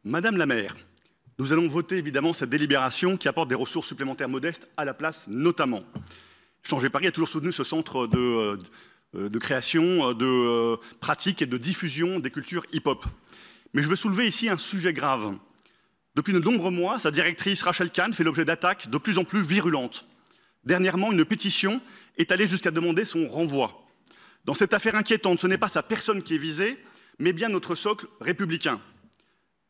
Madame la maire, nous allons voter évidemment cette délibération qui apporte des ressources supplémentaires modestes à la place notamment. Changer Paris a toujours soutenu ce centre de création, de pratique et de diffusion des cultures hip-hop. Mais je veux soulever ici un sujet grave. Depuis de nombreux mois, sa directrice Rachel Kahn fait l'objet d'attaques de plus en plus virulentes. Dernièrement, une pétition est allée jusqu'à demander son renvoi. Dans cette affaire inquiétante, ce n'est pas sa personne qui est visée, mais bien notre socle républicain.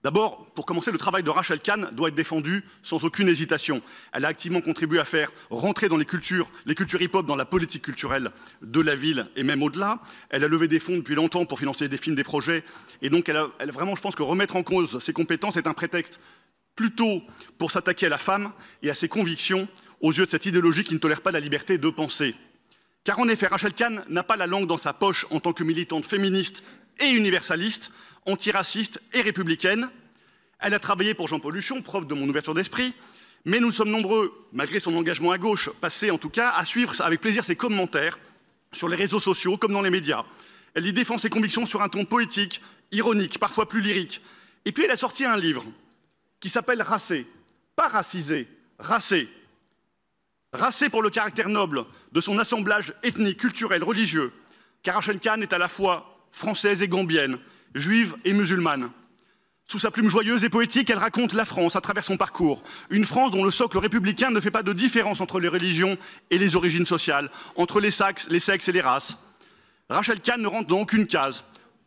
D'abord, pour commencer, le travail de Rachel Kahn doit être défendu sans aucune hésitation. Elle a activement contribué à faire rentrer dans les cultures hip-hop dans la politique culturelle de la ville et même au-delà. Elle a levé des fonds depuis longtemps pour financer des films, des projets. Et donc, elle vraiment, je pense que remettre en cause ses compétences est un prétexte plutôt pour s'attaquer à la femme et à ses convictions aux yeux de cette idéologie qui ne tolère pas la liberté de penser. Car en effet, Rachel Kahn n'a pas la langue dans sa poche en tant que militante féministe et universaliste, antiraciste et républicaine. Elle a travaillé pour Jean-Paul Huchon, preuve de mon ouverture d'esprit, mais nous sommes nombreux, malgré son engagement à gauche, passé en tout cas, à suivre avec plaisir ses commentaires sur les réseaux sociaux comme dans les médias. Elle y défend ses convictions sur un ton poétique, ironique, parfois plus lyrique. Et puis elle a sorti un livre qui s'appelle « Racé », pas « racisé », « Racé ». Racé pour le caractère noble de son assemblage ethnique, culturel, religieux, car Rachel Kahn est à la fois française et gambienne, juive et musulmane. Sous sa plume joyeuse et poétique, elle raconte la France à travers son parcours. Une France dont le socle républicain ne fait pas de différence entre les religions et les origines sociales, entre les sexes et les races. Rachel Kahn ne rentre dans aucune case,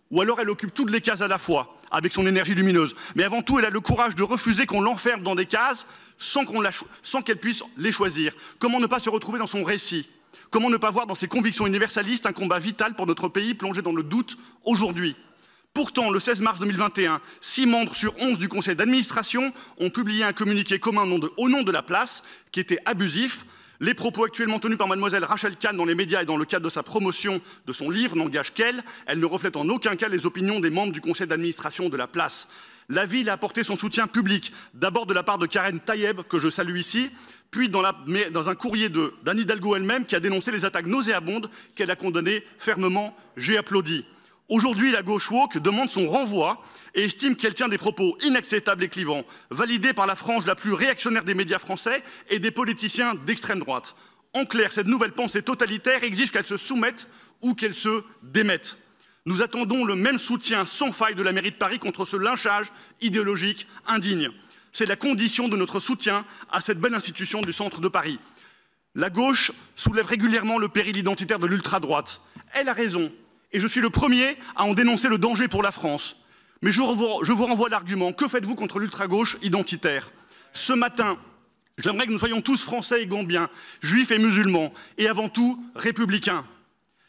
ou alors elle occupe toutes les cases à la fois, avec son énergie lumineuse. Mais avant tout, elle a le courage de refuser qu'on l'enferme dans des cases sans qu'elle puisse les choisir. Comment ne pas se retrouver dans son récit? Comment ne pas voir dans ses convictions universalistes un combat vital pour notre pays plongé dans le doute aujourd'hui? Pourtant, le 16 mars 2021, 6 membres sur 11 du conseil d'administration ont publié un communiqué commun au nom de la place qui était abusif. Les propos actuellement tenus par mademoiselle Rachel Kahn dans les médias et dans le cadre de sa promotion de son livre n'engagent qu'elle. Elle ne reflète en aucun cas les opinions des membres du conseil d'administration de la place. La ville a apporté son soutien public, d'abord de la part de Karen Tayeb, que je salue ici, puis dans un courrier d'Anne Hidalgo elle-même qui a dénoncé les attaques nauséabondes qu'elle a condamnées fermement. J'ai applaudi. Aujourd'hui, la gauche woke demande son renvoi et estime qu'elle tient des propos inacceptables et clivants, validés par la frange la plus réactionnaire des médias français et des politiciens d'extrême droite. En clair, cette nouvelle pensée totalitaire exige qu'elle se soumette ou qu'elle se démette. Nous attendons le même soutien sans faille de la mairie de Paris contre ce lynchage idéologique indigne. C'est la condition de notre soutien à cette belle institution du centre de Paris. La gauche soulève régulièrement le péril identitaire de l'ultra-droite. Elle a raison. Et je suis le premier à en dénoncer le danger pour la France. Mais je vous renvoie l'argument. Que faites-vous contre l'ultra-gauche identitaire? Ce matin, j'aimerais que nous soyons tous français et gambiens, juifs et musulmans, et avant tout républicains.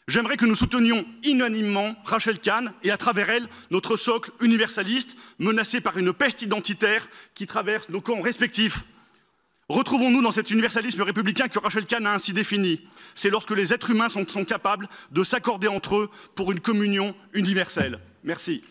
J'aimerais que nous soutenions unanimement Rachel Kahn et à travers elle notre socle universaliste menacé par une peste identitaire qui traverse nos camps respectifs. Retrouvons-nous dans cet universalisme républicain que Rachel Kahn a ainsi défini. C'est lorsque les êtres humains sont capables de s'accorder entre eux pour une communion universelle. Merci.